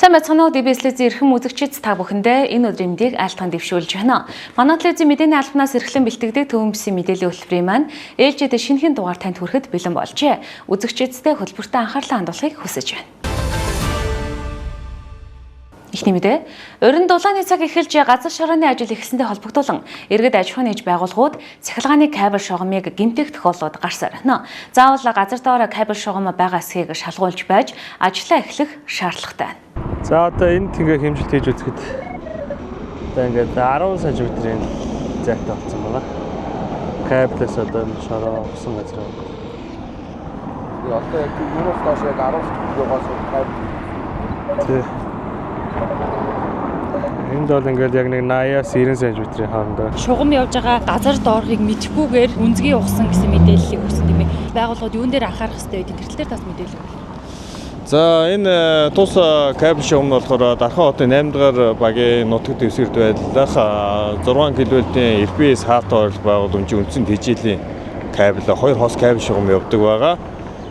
Сайн байцгаана уу, DBS-ийн эрхэм үзэгчид та бүхэндээ энэ өдрийн мэдээг айлтган дэвшүүлж байна. Манай телевизийн мэдээний албанаас эрхлэн бэлтгэдэг төвөн бүсийн мэдээллийн хөтөлбөрийн маань ээлжид шинэхэн дугаар танд хүрэхэд бэлэн болжээ. Үзэгчидтэй хөтөлбөртөө анхаарлаа хандуулахыг хүсэж байна. Эхний мэдээ, уран дулааны цаг эхэлж газар шорооны ажил эхэлсэнтэй холбогдуулан иргэд аж ахуйн нэгж байгууллагууд цахилгааны кабель шугамыг гэмтэх тохиолдлууд гарсаар байна. Заавал газар доор кабель шугам байгаа эсхийг шалгуулж байж ажлаа эхлэх шаардлагатай байна. За одоо энэ тэнгээ хэмжилт хийж үзэхэд одоо ингээд 10 см-ийн зайтай болсон байна. Кабелээс одоо шороо усан газар. Одоо яг юунаас доош яг 10 см-ээс кабель. Энд бол ингээд яг нэг 80-аас 90 см-ийн хоорондоо шугам явж байгаа газар доорхыг мэдхгүйгээр үнзгий ухсан гэсэн мэдээллийг өгсөн тийм ээ. Байгууллагууд юун дээр анхаарах хэрэгтэй вэ? Тэмдэглэл дээр тас мэдээлэл өгөх. За энэ тус кабель шугам нь болохоор Дархан хотын 8 дугаар багийн нутаг дэвсгэрт байдлах 6 кВт-ийн RPS хаалтаар байгууламжийн үндсэн тэжээлийн кабель 2 хос кабель шугам явдаг байгаа.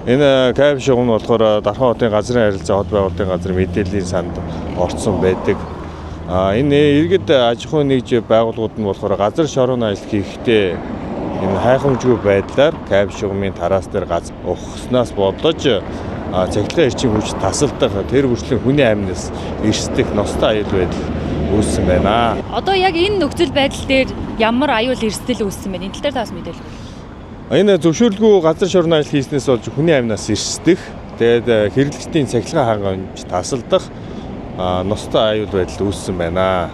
Энэ кабель шугам нь болохоор Дархан хотын газрын харилцаа хот байгуулалтын газар мэдээллийн санд орцсон байдаг. Энэ иргэд аж ахуйн нэгж байгууллагууд нь болохоор газар шорооны ажил хийхдээ энэ хайхамжгүй байдлаар кабель шугамын тараас дээр газ ухснаас бодож цахилгаан эрчим хүч тасалдах тэр хүртэл хүний амнаас эрсдэх ностой аюул байдал үүссэн байна. Одоо яг энэ нөхцөл байдал дээр ямар аюул эрсдэл үүссэн бэ? Энэ тал дээр тас мэдээлэл өгөх. Энэ зөвшөөрлгүй газар шорооны ажил хийснээс болж хүний амнаас эрсдэх, тэгээд хэрэглэгчдийн цахилгаан хангамж тасалдах ностой аюул байдал үүссэн байна.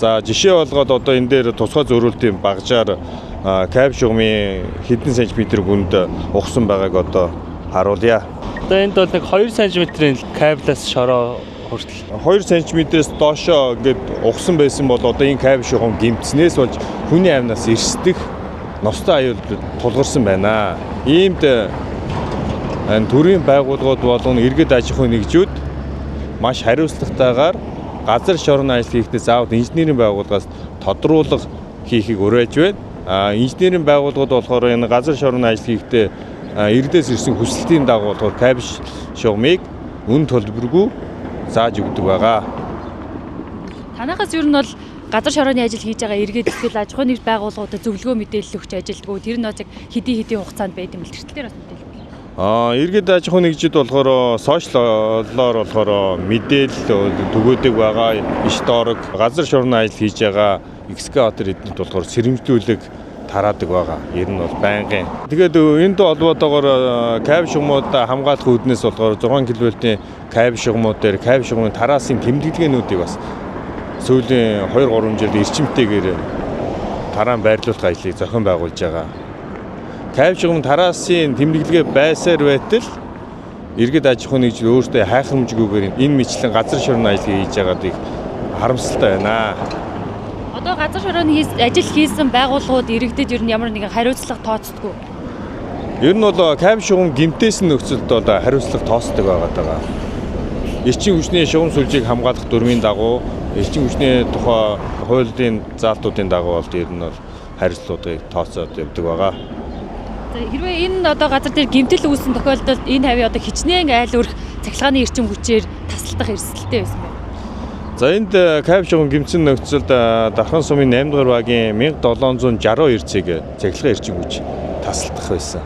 За жишээ болгоод одоо энэ дээр тусгай зөрүүлтийн багжаар кабель шугамын хэдэн сантиметр гүнд ухсан байгааг одоо харуулъя. одоо энд бол нэг 2 см-ийн кабелээс шороо хүртэл 2 см-ээс доошоо ингээд ухсан байсан бол одоо энэ кабель шугам гэмтснээс болж хүний амнаас эрсдэх ностой аюул тулгарсан байна. Иймд энэ төрийн байгууллагууд болон иргэд аж ахуйн нэгжүүд маш хариуцлагатайгаар газар шорооны ажил хийхдээ заавал инженерийн байгууллагаас тодруулга хийхийг уриалж байна. Инженерийн байгууллагууд болохоор энэ газар шорооны ажил хийхдээ иргэдээс ирсэн хүсэлтийн дагуу болохоор кабель шугамыг үн төлбөргүй зааж өгдөг байгаа. Танайхаас ер нь бол газар шорооны ажил хийж байгаа иргэд эсвэл аж ахуйн нэгж байгууллагуудад зөвлөгөө мэдээлэл өгч ажилддаг. Тэр нь яг хэдийн хугацаанд байд юм бэл тэртэл дээр бас мэдээлэл. Иргэд аж ахуйн нэгжид болохоор сошиаллоор болохоор мэдээлэл түгээдэг байгаа. Иш доорог газар шорооны ажил хийж байгаа экскаватор эднэд болохоор сэрэмжлүүлэг тараадаг байгаа. Ер нь бол байнгын. Тэгээд энд холбоотойгоор кабель шугамууд хамгаалах үүднээс болохоор 6 кВт-ийн кабель шугамууд дээр кабель шугамын тараасын тэмдэглэгээнүүдийг бас сүүлийн 2-3 жилд эрчимтэйгээр тараан байрлуулах ажлыг зохион байгуулж байгаа. Кабель шугамын тараасын тэмдэглэгээ байсаар байтал иргэд аж ахуйн нэгж өөртөө хайхрамжгүйгээр энэ мэтлэн газар шорооны ажил хийж байгаадыг харамсалтай байна. Одоо газар шорооны ажил хийсэн байгууллагууд иргэдэд ер нь ямар нэгэн хариуцлага тооцдоггүй. Ер нь бол кабель шугам гэмтээсэн нөхцөлд одоо хариуцлага тооцдог байгаа. Эрчим хүчний шугам сүлжийг хамгаалах дүрмийн дагуу эрчим хүчний тухай хуулийн заалтуудын дагуу бол ер нь бол хариуцлагыг тооцоод явдаг байгаа. Хэрвээ энэ одоо газар дээр гэмтэл үүссэн тохиолдолд энэ хавь одоо хичнээн айл өрх цахилгааны эрчим хүчээр тасалдах эрсдэлтэй байсан байна. За энд кабель шугам гэмтсэн нөхцөлд Дархан сумын 8 дугаар багийн 1762 цэг цахилгаан эрчим хүч тасалдах байсан.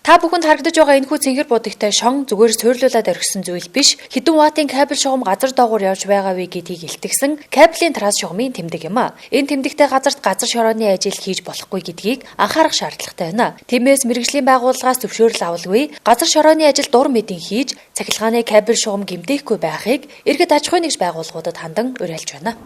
Та бүхэнд харагдаж байгаа энэхүү цэнхэр будагтай шон зүгээр суйрлуулад орхисон зүйл биш. Хэдэн ваттын кабель шугам газар доогуур явж байгаа вэ гэдгийг илтгэсэн кабелийн тараас шугамын тэмдэг юм а. Энэ тэмдэгтэй газарт газар шорооны ажил хийж болохгүй гэдгийг анхаарах шаардлагатай байна. Тиймээс мэргэжлийн байгууллагаас зөвшөөрөл авалгүй газар шорооны ажил дур мэдэн хийж цахилгааны кабель шугам гэмтээхгүй байхыг иргэд аж ахуйн нэгж байгууллагуудад хандан уриалж байна.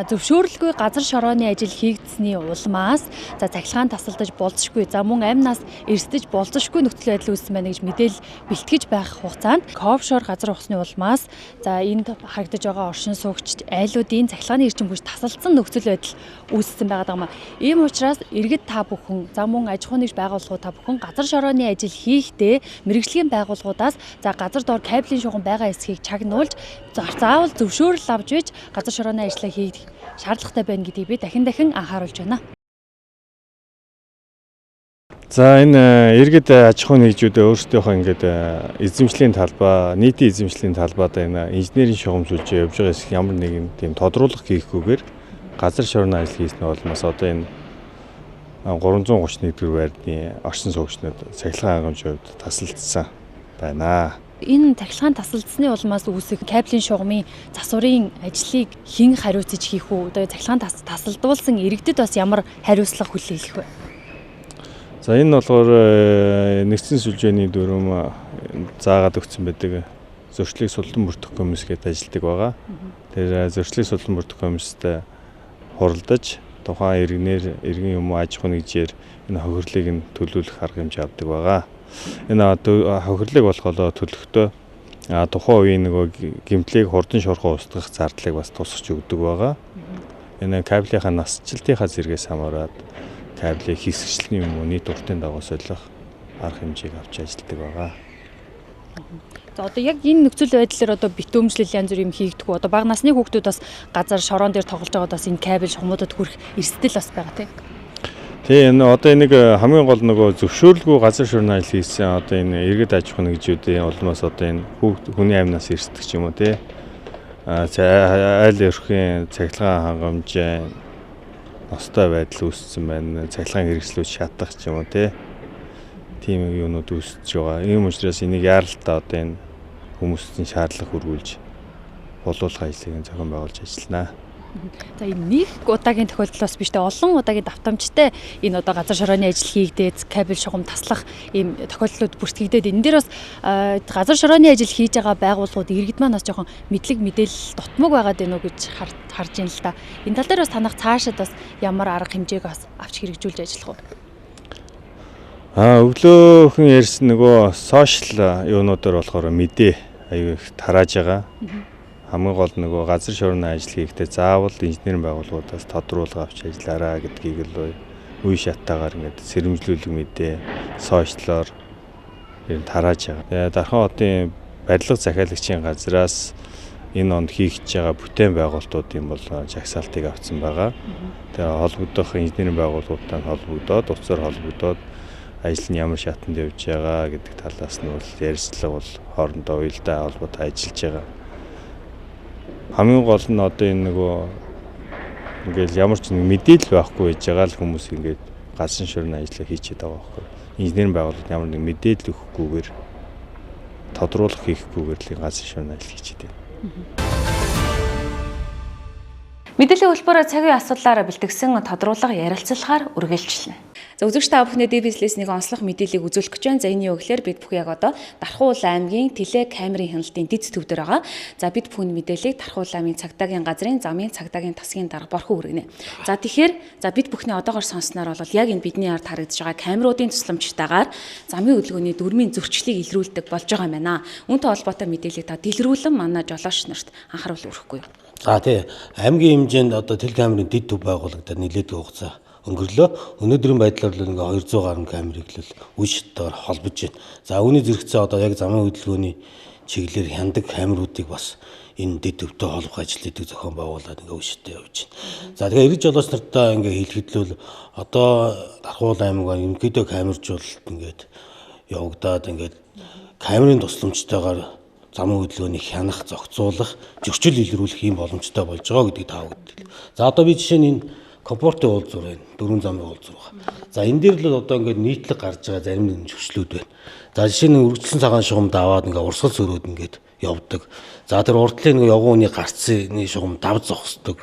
Зөвшөөрлгүй газар шорооны ажил хийгдсэний улмаас цахилгаан тасалдаж болзошгүй мөн амнаас эрсдэж болзошгүй нөхцөл байдал үүссэн байна гэж мэдээлэл бэлтгэж байх хугацаанд офшор газар ухсны улмаас энд харагдаж байгаа оршин суугчид айлуудын цахилгааны эрчим хүч тасалдсан нөхцөл байдал үүссэн байгаа юм. Ийм учраас иргэд та бүхэн мөн аж ахуйн нэгж байгууллагууд та бүхэн газар шорооны ажил хийхдээ мэргэжлийн байгууллагуудаас газар доор кабелийн шугам байгаа эсхийг чагнуулж заавал зөвшөөрөл авч байж газар шорооны ажлаа хийх шаардлагатай байна гэдгийг би дахин анхааруулж байна. За энэ иргэд аж ахуйн нэгжүүд өөрсдийнхөө ингээд эзэмшлийн талбай, нийтийн эзэмшлийн талбайд энэ инженерийн шугам сүлжээ явж байгаа хэсэг ямар нэгэн тийм тодруулах хийхгүйгээр газар шорны ажил хийснэ болмоос одоо энэ 331-р байрны орчин суугчнууд цахилгаан хангамжийн хувьд тасалдсан байна. Энэ цахилгаан тасалдсны улмаас үүсэх кабелийн шугамын засварын ажлыг хэн хариуцж хийх үү? Одоо цахилгаан тасалдуулсан иргэдэд бас ямар хариуцлага хүлээх вэ? За энэ болохоор нэгдсэн сүлжээний дүрм заагаад өгсөн байдаг зөрчлийг сулдан бүрдэх комисс гэдэг ажилтдаг байгаа. Тэр зөрчлийг сулдан бүрдэх комисстэй хуралдаж тухайн иргэн юм аж ахуйн нэгжээр энэ хохирлыг нь төлөвлөх арга хэмжээ авдаг байгаа. Энэ хохирлыг болохоо төлөхдөө тухайн үеийн нөгөө гэмтлийг хурдан шуурхаа устгах зардлыг бас тусгаж өгдөг байгаа. Энэ кабелийнхаа насжилтынхаа зэрэгээс хамаарат кабелийг хийсгчлэн юм уу нийт уртын дагуу солих арга хэмжээг авч ажилладаг байгаа. За одоо яг энэ нөхцөл байдлаар одоо битүүмжлэл янз бүр юм хийгдэх үү? Одоо бага насны хүүхдүүд бас газар шорон дээр тоглож байгаад бас энэ кабель шугамудад хүрэх эрсдэл бас байгаа тийм. Тэгээ энэ одоо энийг хамгийн гол нөгөө зөвшөөрлгүй газар шорны ажил хийсэн одоо энэ иргэд аж ахуйн нэгжүүдийн улмаас одоо энэ хүний амнаас эрсдэг ч юм уу тий. Айл өрхийн цахилгаан хангамжийн ностой байдал үүссэн байна. Цахилгаан хэрэгслүүд шатах ч юм уу тий. Тийм юунууд үүсэж байгаа. Ийм учраас энийг яаралтаа одоо энэ хүмүүсийн шаардлага хөрвүүлж болуулах ажлыг зохион байгуулж ажиллана. За энэ нэг удаагийн тохиолдол бас биш дээ. Олон удаагийн давтамжтай энэ одоо газар шорооны ажил хийгдээд кабель шугам таслах ийм тохиолдлууд бүртгэгдээд энэ дээр бас газар шорооны ажил хийж байгаа байгууллагууд иргэд маань бас жоохон мэдлэг мэдээлэл дутмаг байгаад байна уу гэж харж байна л да. Энэ тал дээр бас танах цаашид бас ямар арга хэмжээг бас авч хэрэгжүүлж ажиллах вэ? Өглөөхөн ярьсан нөгөө сошиал юунуудаар болохоор мэдээ аюу их тарааж байгаа. Хамгийн гол нөгөө газар шорны ажил хийхдээ заавал инженерийн байгууллагуудаас тодруулга авч ажиллаараа гэдгийг л үе шаттайгаар ингээд сэрэмжлүүлэг мэдээ сошиалоор ер нь тарааж байгаа. Дархан хотын барилга захиалагчийн газраас энэ онд хийгдэж байгаа бүтээн байгуулалтуудын бол жагсаалтыг авсан байгаа. Тэгээ холбогдох инженерийн байгууллагуудтай холбогдоод, уцаар холбогдоод ажил нь ямар шатанд явж байгаа гэдэг талаас нь бол ярилцлага бол хоорондоо уялдаа холбоотой ажиллаж байгаа. Хамгийн гол нь одоо энэ нөгөө ингээл ямар ч нэг мэдээлэл байхгүй байж байгаа л хүмүүс ингээд газар шорны ажлаа хийчихэд байгаа байхгүй. Инженерийн байгууллагад ямар нэг мэдээлэл өгөхгүйгээр тодруулах хийхгүйгээр л газар шорны ажил хийчихэд байна. Мэдээллийн хөлбөрөөр цагийн асуудлаараа бэлтгэсэн тодруулга ярилцлагаар үргэлжлэнэ. За үзэгч та бүхний дэвизлэснийг онцлог мэдээллийг үзүүлэх гэж байна. За энэ юу гэхээр бид бүх яг одоо Дархуул аймгийн теле камерын хяналтын дэд төв дээр байгаа. За бид бүхний мэдээллийг Дархуул аймгийн цагдаагийн газрын замын цагдаагийн тасгийн дарга борхон хүргэнэ. За тэгэхээр бид бүхний одоогоор сонсноор бол яг энэ бидний ард харагдаж байгаа камеруудын тусламжтайгаар замын хөдөлгөөний дүрмийн зөрчлийг илрүүлдэг болж байгаа юм байна. Үүнтэй холбоотой мэдээллийг та дэлгэрүүлэн манай жолооч нарт анхааруул өрөхгүй юу? За тий аймгийн хэмжээнд одоо тэл камерын дэд төв байгуулагдаад нэлээдгүй хугацаа өнгөрлөө. Өнөөдрийн байдлаар л ингээ 200 гаруй камерыг л үе шатаар холбож байна. За үүний зэрэгцээ одоо яг замын хөдөлгөөний чиглэлээр хяндаг камеруудыг бас энэ дэд төвтэй холбох ажлуудыг зохион байгуулад ингээ үе шатаа явж байна. За тэгээ эргэж жолооч нартаа ингээ хэлэхэд л одоо Дархуул аймаг ерөнхийдөө камержуулалт ингээд явагдаад ингээд камерын тусламжтайгаар замын хөдөлгөөнийг хянах, зохицуулах, зөрчил илрүүлэх юм боломжтой болж байгаа гэдгийг таавагддаг. За одоо би жишээ нь энэ комфортын уулзвар байна. Дөрвөн замын уулзвар байна. За энэ дээр л одоо ингээд нийтлэг гарч байгаа зарим нэгэн зөрчлүүд байна. За жишээ нь үргэлжлэн цагаан шугамд аваад ингээд урсгал сөрөөд ингээд явдаг. За тэр урдлын нэг явган үний гарцны шугам дав зогсдог.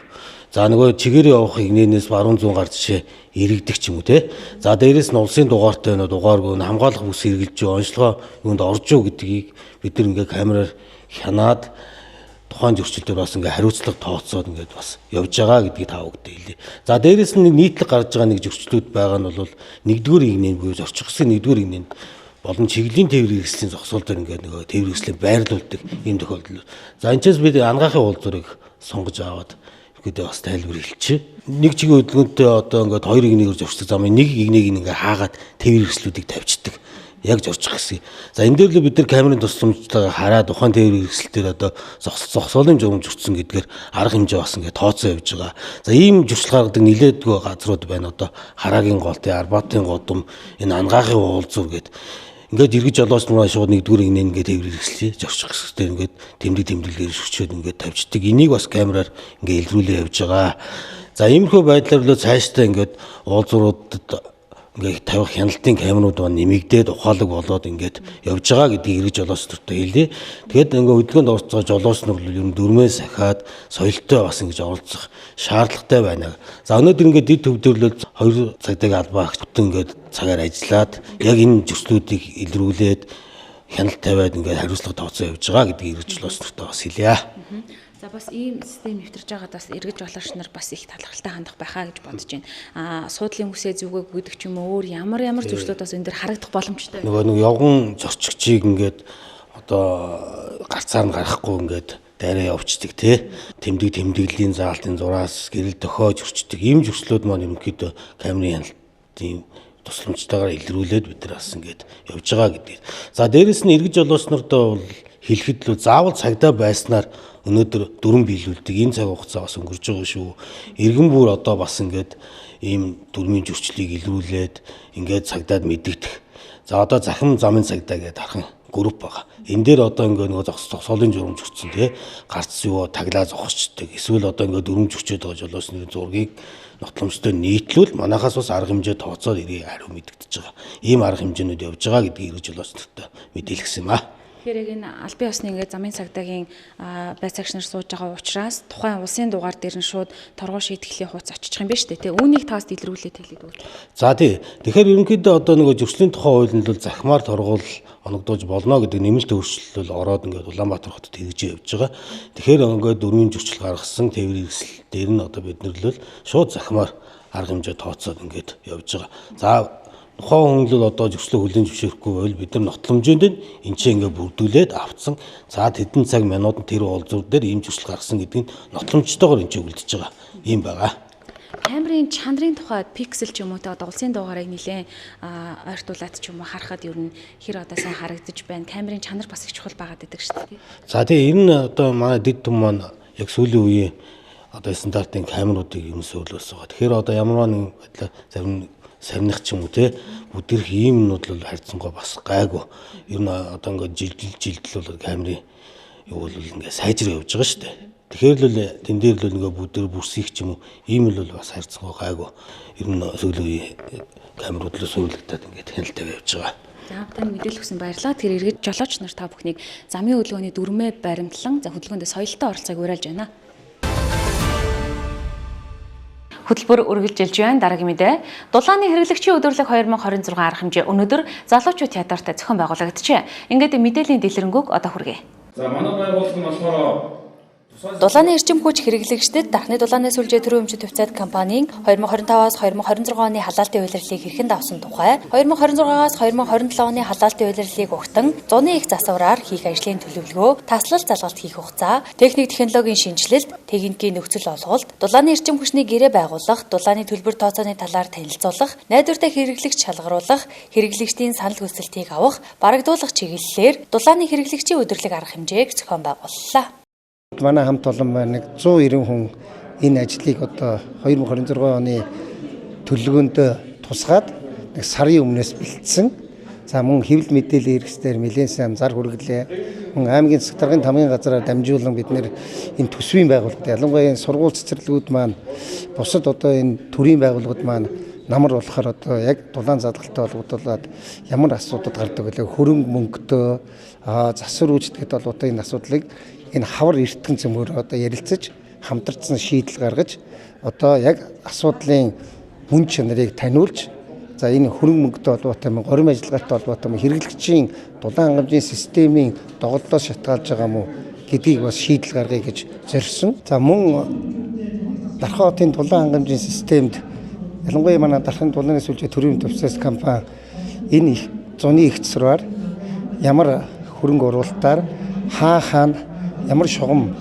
За нөгөө чигээрээ явах игнээс баруун зүүн гар жишээ иргэдэг ч юм уу те. За дээрэс нь улсын дугаартай нөө дугааргүй хамгаалах бүс хэрэгжилж онцлогоо юунд орж юу гэдгийг бид нар ингээ камераар хянаад тухайн зөрчилдөр бас ингээ хариуцлага тооцоод ингээд бас явж байгаа гэдгийг таавагддаг хэлээ. За дээрэс нь нийтлэг гарч байгаа нэг зөрчлүүд байгаа нь бол нэгдүгээр игнэн буюу зорчих хэсэг нэгдүгээр игнэн болон чиглэлийн тээвэр хэрэгслийн зогсоол дээр ингээд нөгөө тээвэр хэрэгслийг байрлуулдаг ийм тохиолдол. За энэчээс бид ангаахын уулзварыг сонгож аваад гэдэг бас тайлбар хэлчихэ. Нэг чигийн хөдөлгөөнтэй одоо ингээд хоёр игнийг зорчдог замын нэг игнийг ингээд хаагаад тээвэр хэрэгслүүдийг тавьчихдаг. яг зорчих гэсэн. За энэ дээр л бид нар камерын тусламжтайгаар хараад ухаан тээврийн хэрэгсэлтээр одоо зогсоолын журамж өгсөн гэдгээр арга хэмжээ бас ингээд тооцоо явьж байгаа. За ийм зуршил гаргадаг нэлээдгүй газрууд байна. Одоо Хараагийн гол, Арбатын годом, энэ Ангаахын уулзуур гэдэг ингээд эргэж жолоос нураа шууд нэгдүгээр инээ ингээд тээврийн хэрэгслээ зорчих хэсэгтээ ингээд тэмдэглэлээр шүрчээд ингээд тавьчихдаг. Энийг бас камераар ингээд илрүүлээ явьж байгаа. За иймэрхүү байдлаар л цаашдаа ингээд уулзууруудад ингээд тавих хяналтын камерууд маань нэмэгдээд ухаалаг болоод ингээд явж байгаа гэдгийг эргэж жолоос нуртай хэлээ. Тэгэхэд ингээд хөдөлгөөнд орцгоо жолоос нур ер нь дөрмөөс ахаад соёлтой бас ингэж оролцох шаардлагатай байна. За өнөөдөр ингээд дэд төвдөрлөл 2 цагтайг албаагч бүтэн ингээд цагаар ажиллаад яг энэ зөрчлүүдийг илрүүлээд хяналт тавиад ингээд хариуцлага тооцоо явж байгаа гэдгийг эргэж жолоос нуртай бас хэлье. За бас ийм систем нэвтэрж байгаад бас эргэж жолооч нар бас их талхалтай хандах байхаа гэж бодож байна. Суудлын үсээ зүгөө гэдэг ч юм уу өөр ямар зөрчлүүд бас энэ дэр харагдах боломжтой. Нөгөө нэг явган зорчигчийг ингээд одоо гарцаар нь гарахгүй ингээд дайраа явцдаг тий. Тэмдэглэлийн заалтын зураас гэрэл тохиож өрчдөг. Ийм зөрчлүүд маань ерөнхийдөө камерын хяналтын тусламжтайгаар илрүүлээд бид нар бас ингээд явж байгаа гэдэг. За дээрэс нь эргэж жолооч нартаа бол хэлэхэд л заавал цагдаа байснаар өнөөдөр дүрм биелүүлдэг энэ цаг хугацаа бас өнгөрж байгаа шүү. Иргэн бүр одоо бас ингээд ийм дүрмийн зөрчлийг илрүүлээд ингээд цагдаад мэддэгдэх. За одоо захим замын цагдаа гэдэг архан групп байгаа. Энэ дээр одоо ингээд нөгөө зогсоолын журамж өгсөн тий. Гарц юу таглаа зогсчдаг. Эсвэл одоо ингээд дүрм зөрчөөд байгаа жолоосны зургийг нотломжтой нийтлүүл манайхаас бас арга хэмжээ тооцоод ирээ хариу мэдэгдэж байгаа. Ийм арга хэмжээнүүд явж байгаа гэдгийг эргэж жолоос нартаа мэдээлгсэн юм аа. Тэгэхээр энэ албан ёсны ингээд замын цагдаагийн байцаагч нар сууж байгаа учраас тухайн улсын дугаар дээр нь шууд торгоо шийтгэлийн хууц очиж юм байна шүү дээ. Үүнийг тааст илрүүлээд хэлээд үү. За тий. Тэгэхээр ерөнхийдөө одоо нөгөө зөрчлийн тухай хуулинд бол захимаар торгуул оногдуулж болно гэдэг нэмэлт өөрчлөлт ороод ингээд Улаанбаатар хотод хэрэгжиж явж байгаа. Тэгэхээр ингээд дөрвийн зөрчил гаргасан тээврийн хэрэгсэл дээр нь одоо бид нар л шууд захимаар арга хэмжээ тооцоод ингээд явж байгаа. За тухайн хүн л одоо зөрчлөө хүлээн зөвшөөрөхгүй байвал бид нар нотломжинд энэ чинь ингээ бүрдүүлээд авцсан. За хэдэн цаг минутанд тэр уулзуур дээр ийм зөрчил гаргасан гэдгийг нотломжтойгоор энэ чинь үлдэж байгаа юм байгаа. Камерын чанарын тухайд пиксел ч юм уу те одоо улсын дугаарыг нэлээд ойртуулад ч юм уу харахад ер нь хэр одоо сайн харагдаж байна. Камерын чанар бас их чухал байгаад байдаг шүү дээ. За тэгээ энэ нь одоо манай дэд түм маань яг сүүлийн үеийн одоо стандартын камеруудыг юм сөөлөөс байгаа. Тэгэхээр одоо ямар нэгэн байдлаар зарим сарних ч юм уу те бүдэрх ийм юмнууд л харьцангуй бас гайгүй. Ер нь одоо ингээд жилдэл бол камерын юу бол ингээд сайжраа явж байгаа шүү дээ. Тэгэхээр л тэн дээр л ингээд бүдэр бүрсих ч юм уу ийм л бас харьцангуй гайгүй. Ер нь сүүлийн камерууд л суулгадаад ингээд хяналттай явж байгаа. За тань мэдээлэл өгсөн баярлалаа. Тэр эргэж жолооч нар та бүхнийг замын хөдөлгөөний дүрмээ баримтлан за хөдөлгөөндөө соёлтой оролцоог уриалж байна. Хөтөлбөр үргэлжилж байна. Дараагийн мэдээ. Дулааны хэрэглэгчийн өдөрлөг 2026 арга хэмжээ өнөөдөр залуучууд театрт зохион байгуулагджээ. Ингээд мэдээллийн дэлгэрэнгүй одоо хүргэе. За манай байгууллага нь болохоор Дулааны эрчим хүч хэрэглэгчдэд Дархны дулааны сүлжээ төрийн өмчит хувьцаат компанийн 2025-аас 2026 оны халаалтын улирлыг хэрхэн давсан тухай 2026-аас 2027 оны халаалтын улирлыг угтан зуны их засвараар хийх ажлын төлөвлөгөө, таслал залгалт хийх хугацаа, техник технологийн шинжилэлт, техникийн нөхцөл олголт, дулааны эрчим хүчний гэрээ байгуулах, дулааны төлбөр тооцооны талаар танилцуулах, найдвартай хэрэглэгч шалгаруулах, хэрэглэгчдийн санал хүсэлтийг авах, барагдуулах чиглэлээр дулааны хэрэглэгчийн өдөрлөг арга хэмжээг зохион байгууллаа. Манай хамт олон байна 190 хүн энэ ажлыг одоо 2026 оны төлөвлөгөөнд тусгаад нэг сарын өмнөөс бэлдсэн. За мөн хэвлэл мэдээллийн хэрэгслээр нэлээд сайн зар хүргэлээ. Мөн аймгийн засаг даргын тамгын газраар дамжуулан бид нэр энэ төсвийн байгууллагад ялангуяа энэ сургууль цэцэрлэгүүд маань бусад одоо энэ төрийн байгууллагууд маань намар болохоор одоо яг дулаан задгалтай холбогдуулаад ямар асуудууд гардаг вэ? Хөрөнгө мөнгөтэй засвар үүсгэхэд бол одоо энэ асуудлыг энэ хавар эртгэн зэмээр одоо ярилцаж хамтарсан шийдэл гаргаж одоо яг асуудлын мөн чанарыг таниулж за энэ хөрөнгө мөнгөтэй холбоотой горим ажиллагаатай холбоотой хэрэглэгчийн дулаан хангамжийн системийн доголдоос шатгаалж байгаа мó гэдгийг бас шийдэл гаргая гэж зорьсон. За мөн Дархан хотын дулаан хангамжийн системд ялангуяа манай Дархан дулааны сүлжээ төрийн төвчс компани энэ зуны их засвараар ямар хөрөнгө оруулалтаар хаана ямар шугам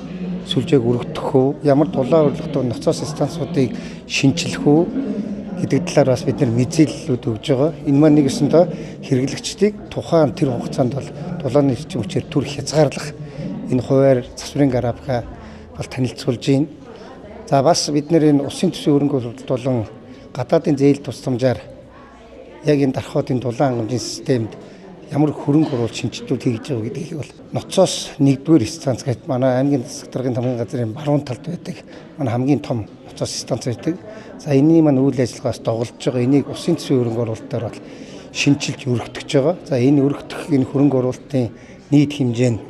сүлжээг өргөдөх үү, ямар дулаан урлагтай ноцоос станцуудыг шинчлэх үү, гэдэг талаар бас бид мэдээллүүд өгж байгаа. Энэ маань нэгэсэндээ хэрэглэгчдийг тухайн тэр хугацаанд бол дулааны эрчим хүчээр түр хязгаарлах энэ хуваар засварын графика бол танилцуулж байна. За бас бид энэ усын төсвийн хөрөнгө оруулалт болон гадаадын зээл тусламжаар яг энэ дарахоодын дулаан хангамжийн системд ямар хөрөнгө оруулалт шинжилгүүд хийж байгаа гэдгийг бол ноцоос 1-р станц гэж манай аймгийн засаг даргын тамгын газрын баруун талд байдаг манай хамгийн том ноцоос станц байдаг. За энэний маань үйл ажиллагаас доголдож байгаа энийг усын төсвийн хөрөнгө оруулалтаар бол шинжилж өргөтгөж байгаа. За энэ өргөтгөх энэ хөрөнгө оруулалтын нийт хэмжээ нь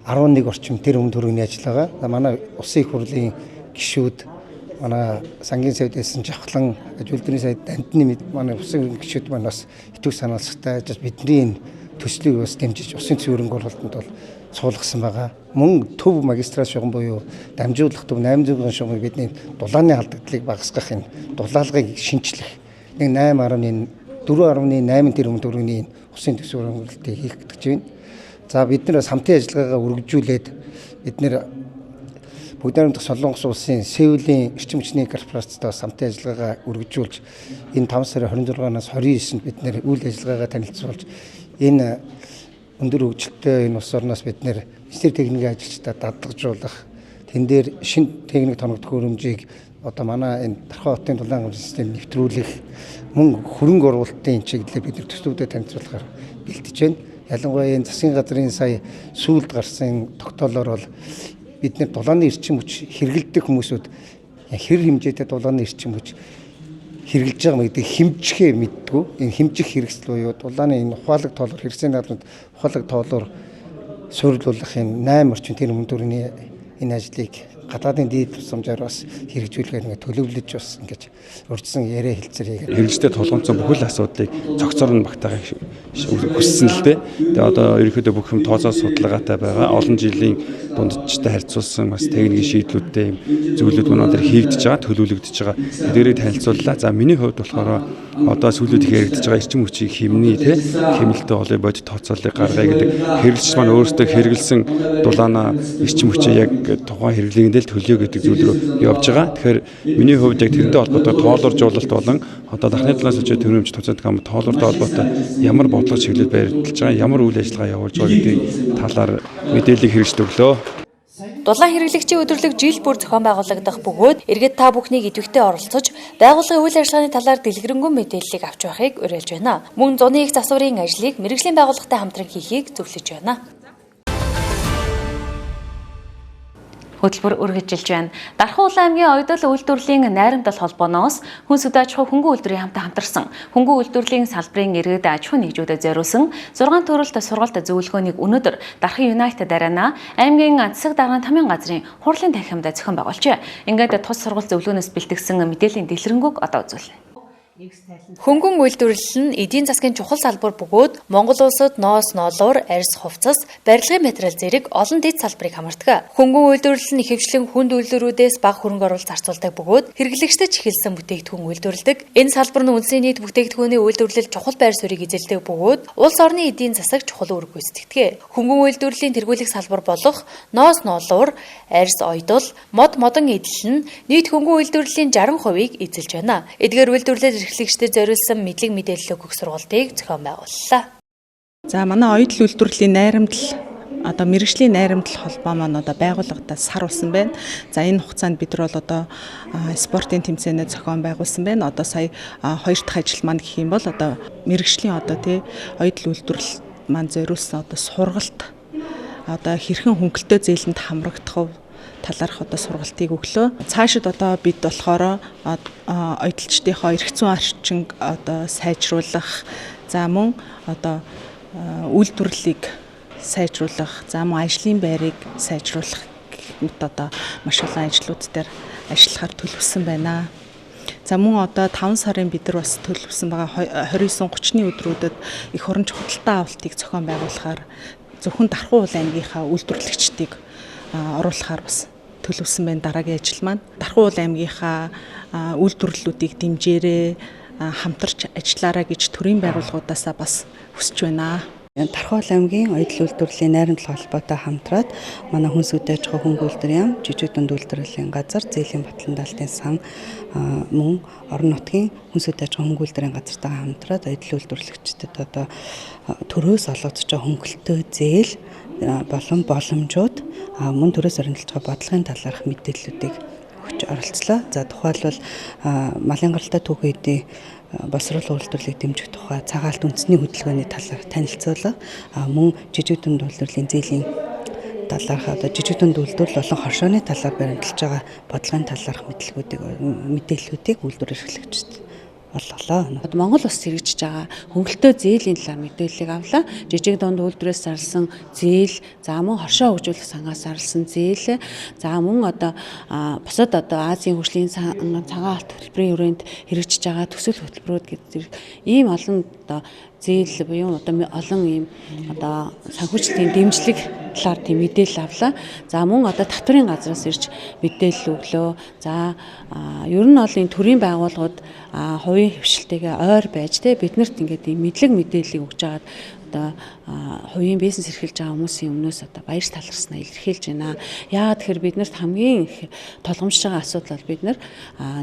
11 орчим тэрбум төгрөгийн ажиллагаа. За манай усын их хурлын гишүүд манай сангийн сайд байсан жавхлан ажилтны сайд дандны манай усын гишүүд маань бас итүү санаалцтай бидний энэ төслийг бас дэмжиж усын төсвийн хөрөнгө оруулалтанд бол суулгасан байгаа. Мөн төв магистрат шугам буюу дамжуулах төв 800 шугамыг бидний дулааны алдагдлыг багасгах энэ дулаалгыг шинчлэх 4.8 тэрбум төгрөгийн усын төсвийн хөрөнгө оруулалтыг хийх гэж байна. За бид нар хамтын ажиллагаагаа үргэлжлүүлээд бид нар Бүгд найрамдах Солонгос улсын Сеулийн эрчим хүчний корпорацтай хамтын ажиллагаагаа үргэлжүүлж энэ 5 сарын 26-наас 29-нд бид нэр үйл ажиллагаагаа танилцуулж энэ өндөр хөгжилтэй энэ улс орноос бид нэр инженер техникийн ажилчдаа дадлагжуулах тэн дээр шинэ техник тоногдох хөрөмжийг одоо манай энэ Дархан хотын дулаан хангамжийн систем нэвтрүүлэх мөн хөрөнгө оруулалтын чиглэлээр бид төслүүдэд танилцуулахаар бэлтэж байна. Ялангуяа энэ засгийн газрын сая сүүлд гарсан тогтоолоор бол бид нэр дулааны эрчим хүч хэрэгэлдэг хүмүүсүүд хэр хэмжээтэй дулааны эрчим хүч хэрэгжилж байгаа гэдэг хэмжихээ мэддэггүй. Энэ хэмжих хэрэгсэл буюу дулааны энэ ухаалаг тоолоор хэрэгслийн наадмад ухаалаг тоолоор суйрлуулах энэ 8 орчим тэрбум төгрөгийн энэ ажлыг гадаадын дээд тусламжаар бас хэрэгжүүлэхээр ингээд төлөвлөж бас ингээд урьдчилан яриа хэлцээр хийгээд хэрэгжтэй тулгымцсан бүхэл асуудлыг цогцоор нь багтаахыг хүссэн л дээ. Тэгээ одоо ерөнхийдөө бүх юм тооцоо судалгаатай байгаа. Олон жилийн дундчтай харьцуулсан бас техникийн шийдлүүдтэй юм зүйлүүд манай дээр хийгдэж байгаа, төлөвлөгдөж байгаа. Тэрийг танилцууллаа. За миний хувьд болохоор одоо сүүлүүд их яригдж байгаа эрчим хүчийг хэмнээ те хэмнэлттэй олон бодит тооцоолыг гаргая гэдэг хэрэглэгч маань өөрсдөө хэрэгэлсэн дулаанаа эрчим хүчээ яг тухайн хэрэглээнд төлөё гэдэг зүйл рүү явж байгаа. Тэгэхээр миний хувьд яг тэрнтэй холбоотой тоолоржуулалт болон одоо дахны талаас үчи төрөмж туцаад гам тоолортой холбоотой ямар бодлого чиглэл баримталж байгаа, ямар үйл ажиллагаа явуулж байгаа гэдгийг талаар мэдээлэл хэрэгжиж өглөө. Дулаан хэрэглэгчийн өдөрлөг жил бүр зохион байгуулагдах бөгөөд иргэд та бүхнийг идэвхтэй оролцож байгууллагын үйл ажиллагааны талаар дэлгэрэнгүй мэдээллийг авч байхыг уриалж байна. Мөн зуны их засварын ажлыг мэргэжлийн байгууллагатай хамтран хийхийг зөвлөж байна. Хөтөлбөр үргэлжилж байна. Дархан улаан аймгийн Оёдол үйлдвэрлэлийн найрамдал холбооноос хүнс үдэ аж ахуй хөнгөн үйлдвэрийн хамтаа хамтарсан хөнгөн үйлдвэрлэлийн салбарын иргэд аж ахуй нэгжүүдэд зориулсан 6 төрөлт сургалт зөвлөгөөнийг өнөөдөр Дархан United Arena аймгийн засаг даргын тамирын газрын хурлын танхимд зохион байгуулжээ. Ингээд тус сургалт зөвлөгөөнөөс бэлтгэсэн мэдээллийн дэлгэрэнгүй одоо үзүүлнэ. Хөнгөн үйлдвэрлэл нь эдийн засгийн чухал салбар бөгөөд Монгол улсад ноос ноолуур, арьс хувцас, барилгын материал зэрэг олон дэд салбарыг хамардаг. Хөнгөн үйлдвэрлэл нь ихэвчлэн хүнд үйлдвэрүүдээс бага хөрөнгө оруулалт зарцуулдаг бөгөөд хэрэглэгчдэд эхэлсэн бүтээгдэхүүн үйлдвэрлэдэг. Энэ салбар нь үндэсний нийт бүтээгдэхүүний үйлдвэрлэл чухал байр суурийг эзэлдэг бөгөөд улс орны эдийн засаг чухал үүрэг гүйцэтгэдэг. Хөнгөн үйлдвэрлэлийн тэргүүлэх салбар болох ноос ноолуур, арьс ойдол, мод модон эдэл нь нийт хөнгөн үйлдвэрлэлийн 60%-ийг эзэлж байна. Эдгээр үйлдвэрлэлд эрхлэгчдэд зориулсан мэдлэг мэдээлэл өгөх сургалтыг зохион байгууллаа. За манай оюутал үйлдвэрлэлийн найрамдал одоо мэргэжлийн найрамдал холбоо маань одоо байгууллагатаа сар болсон байна. За энэ хугацаанд бид нар бол одоо спортын тэмцээнэ зохион байгуулсан байна. Одоо сая 2 дахь ажил маань гэх юм бол одоо мэргэжлийн одоо тий оюутал үйлдвэрлэл маань зориулсан одоо сургалт одоо хэрхэн хөнгөлтөө зээлэнд хамрагдах талаарх одоо сургалтыг өглөө. Цаашид одоо бид болохоор оюуталчдынхоо эрх зүйн орчинг одоо сайжруулах, за мөн одоо үйлдвэрлэлийг сайжруулах, за мөн ажлын байрыг сайжруулах гэх мэт одоо маш олон ажлууд дээр ажиллахаар төлөвлөсөн байна. За мөн одоо 5 сарын бид нар бас төлөвлөсөн байгаа 29-30-ны өдрүүдэд их хурлын худалдаа авалтыг зохион байгуулахаар зөвхөн Дархан улаан аймгийнхаа үйлдвэрлэгчдийг оруулахаар бас төлөвлөсөн байна дараагийн ажил маань. Дархан улаан аймгийнхаа үйлдвэрлэлүүдийг дэмжээрэй, хамтарч ажиллаарай гэж төрийн байгууллагуудаасаа бас хүсэж байна. Тархуул аймгийн оюутал үйлдвэрлэлийн найрамдлал холбоотой хамтраад манай хүнс үдэ аж ахуй хөнгөлөлтөр яам жижиг дунд үйлдвэрлэлийн газар зээлийн батлан даалтын сан мөн орон нутгийн хүнс үдэ аж ахуй хөнгөлөлтөрийн газартайгаа хамтраад оюутал үйлдвэрлэгчдэд одоо төрөөс олгогдож байгаа хөнгөлөлтөө зээл болон боломжууд мөн төрөөс оролцож байгаа бодлогын талаарх мэдээллүүдийг өгч оролцлоо. За тухайлбал малын гаралтай түүхийдийн боловсруулах үйлдвэрлэлийг дэмжих тухай цагаалт үндэсний хөдөлгөөний талаар танилцуулга мөн жижиг дунд үйлдвэрлэлийн зээлийн талаарх одоо жижиг дунд үйлдвэрлэл болон хоршооны талаар баримталж байгаа бодлогын талаарх мэдээллүүдийг үйлдвэр эрхлэгчид болголоо. Монгол улс хэрэгжиж байгаа хөнгөлөлтөө зээлийн талаар мэдээллийг авлаа. Жижиг дунд үйлдвэрээс зарласан зээл, за мөн хоршоо хөгжүүлэх сангаас зарласан зээл, за мөн одоо бусад одоо Азийн хөгжлийн цагаан алт хөтөлбөрийн хүрээнд хэрэгжиж байгаа төсөл хөтөлбөрүүд гэдэг ийм олон одоо зээл буюу одоо олон ийм одоо санхүүжилтийн дэмжлэг талаар тийм мэдээлэл авлаа. За мөн одоо татврын газраас ирж мэдээлэл өглөө. За ер нь бол энэ төрийн байгууллагууд хувийн хвшилтэйгээ ойр байж биднэрт ингээд ийм мэдлэг мэдээллийг өгж агаад одоо хувийн бизнес эрхэлж байгаа хүмүүсийн өмнөөс одоо баяр талархснаа илэрхийлж байна. Яагаад тэгэхээр биднэрт хамгийн их тулгамжж байгаа асуудал бол бид нар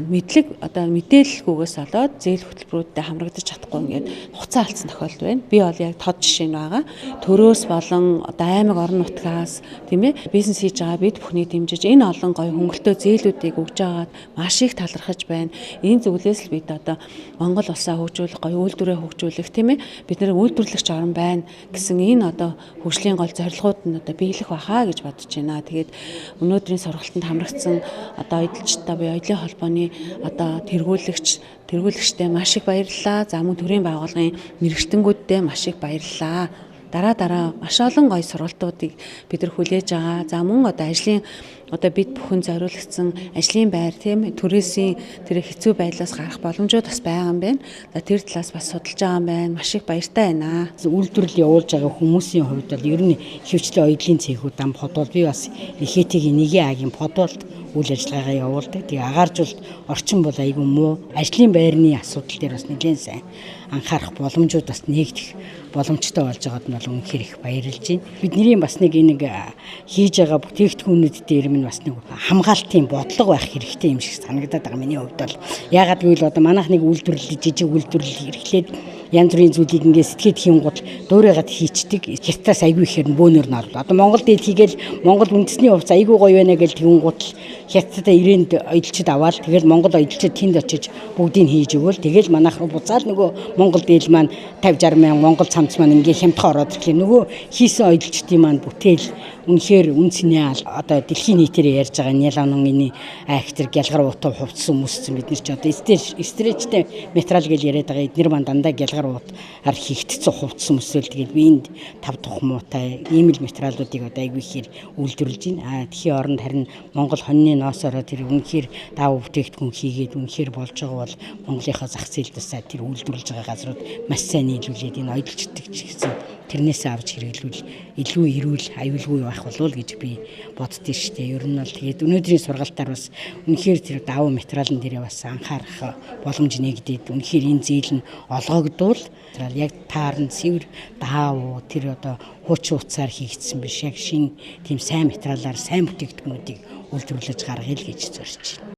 мэдлэг одоо мэдээлэлгүйгээс болоод зээл хөтөлбөрүүдэд хамрагдаж чадахгүй ингээд хугацаа алдсан тохиолдол байна. Би бол яг тод жишээ нь байгаа. Төрөөс болон одоо аймаг орон нутгаас тийм ээ бизнес хийж байгаа бид бүхний дэмжиж энэ олон гоё хөнгөлөлтөө зээлүүдийг өгж агаад маш их талархаж байна. Энэ зүйлээс л бид одоо Монгол улсаа хөгжүүлэх, гоё үйлдвэрээ хөгжүүлэх тийм ээ бид нар үйлдвэрлэгч орн байна гэсэн энэ одоо хөгжлийн гол зорилгууд нь одоо биелэх байхаа гэж бодож байна. Тэгээд өнөөдрийн сургалтанд хамрагдсан одоо эдэлчтэй буюу оюутлын холбооны одоо тэргүүлэгчтэй маш их баярлалаа. За мөн төрийн байгууллагын мэрэгчтэнгүүдтэй маш их баярлалаа. Дараа маш олон гоё сургалтуудыг бид нар хүлээж байгаа. За мөн одоо ажлын одоо бид бүхэн зориулагдсан ажлын байр тийм төрөөсийн тэр хэцүү байдлаас гарах боломжууд бас байгаа юм байна. За тэр талаас бас судалж байгаа юм байна. Маш их баяртай байна. Үйлдвэрлэл явуулж байгаа хүмүүсийн хувьд бол ер нь хөвчлээ оюутлын цэхүүд ам подвол би бас ихэтийн нэгэн агийн подволд үйл ажиллагаагаа явуулдаг. Тэгээ агааржуулалт орчин бол айгүй муу. Ажлын байрны асуудал дээр бас нэлээд сайн анхаарах боломжууд бас нэгдэх боломжтой болж байгаад нь бол үнэхээр их баярлж байна. Бидний бас нэг хийж байгаа бүтээгдэхүүнүүд дээр минь бас нэг хамгаалтын бодлого байх хэрэгтэй юм шиг санагдаад байгаа миний хувьд бол. Яагаад гэвэл одоо манайх нэг үйлдвэрлэл жижиг үйлдвэрлэл эрхлээд янз бүрийн зүйлийг ингээд сэтгэхэд хийнгууд дуурайгаад хийчдэг. Хятадаас айгүй ихээр бөөнөр нь орлоо. Одоо Монгол дээд хийгээл Монгол үндэсний хувьд айгүй гоё байна гэж тэгүнгууд хятадаа ирээнд оюутлчид аваад тэгэл Монгол оюутлчид тэнд очиж бүгдийг хийж өгөөл. Тэгэл манайх руу буцаад нөгөө Монгол дээд маань 50-60 мянган Монгол цамц маань ингээд хямдхан ороод ирэхлээр нөгөө хийсэн оюутлчдын маань бүтээл үнэхээр үнцнээ одоо дэлхийн нийтээр ярьж байгаа нялангийн актер гялгар утаа хувцсан хүмүүссэн бид нар ч одоо стрэчтэй материал гэж яриад байгаа эднэр маань дандаа гялгар утаар хийгдсэн хувцсан хүмүүсэл тэгээд би энд 5 дахь муутай ийм л материалуудыг одоо айгүй ихээр үйлдвэрлэж байна. Дэлхийн оронд харин Монгол хоньны ноосороо тэр үнэхээр даав бүтээгдэхүүн хийгээд үнэхээр болж байгаа бол Монголынхаа зах зээлдээс тэр үйлдвэрлэж байгаа газрууд маш сайн нийлүүлээд энэ оюутлчдаг ч гэсэн тэрнээсээ авч хэрэглүүл илүү эрүүл аюулгүй байх болов гэж би боддөө штэ. Ер нь бол тэгээд өнөөдрийн сургалтаар бас үнэхээр тэр давуу материалын дээрээ бас анхаарах боломж нэгдээд үнэхээр энэ зээл нь олгогдвол яг таарн цэвэр даав тэр одоо хуучин утсаар хийгдсэн биш яг шин тийм сайн материалаар сайн бүтээгдэхүүнүүдийг үйлдвэрлэж гаргая л гэж зорж байна.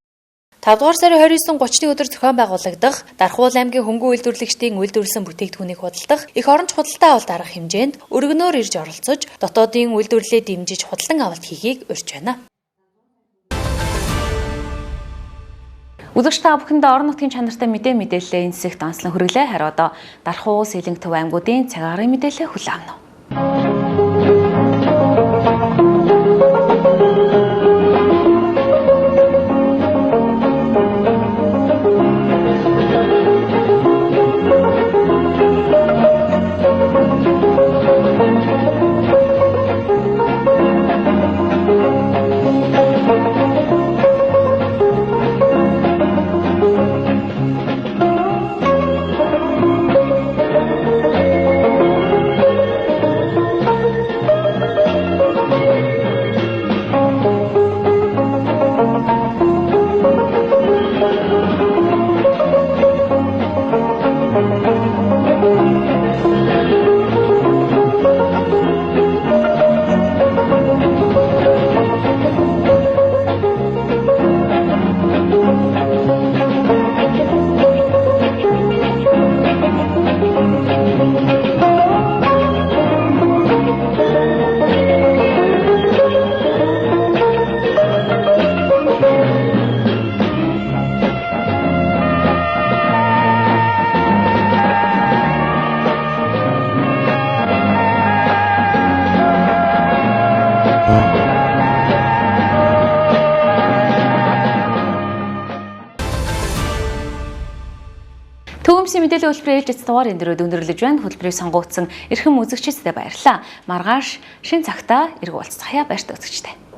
5 дугаар сарын 29-30-ны өдөр зохион байгуулагдах Дархуул аймгийн хөнгөн үйлдвэрлэгчдийн үйлдвэрлэсэн бүтээгдэхүүнийг худалдах их оронч худалдаа авалт арга хэмжээнд өргөнөөр ирж оролцож дотоодын үйлдвэрлэлээ дэмжиж худалдан авалт хийхийг урьж байна. Үзэгч та бүхэндээ орон нутгийн чанартай мэдээлэлээ энэ хэсэгт онцлон хүргэлээ. Харин одоо Дархуул, Сэлэнг төв аймгуудын цаг агаарын мэдээлэл хүлээн авна. Төвөмсийн мэдээллийн хөтөлбөрийн ээлжид дугаар энэ дөрөв өндөрлөж байна. Хөтөлбөрийг сонгогдсон эрхэм үзэгчдэд баярлалаа. Маргааш шин цагтаа эрг уулзцгаая баяртай үзэгчтэй.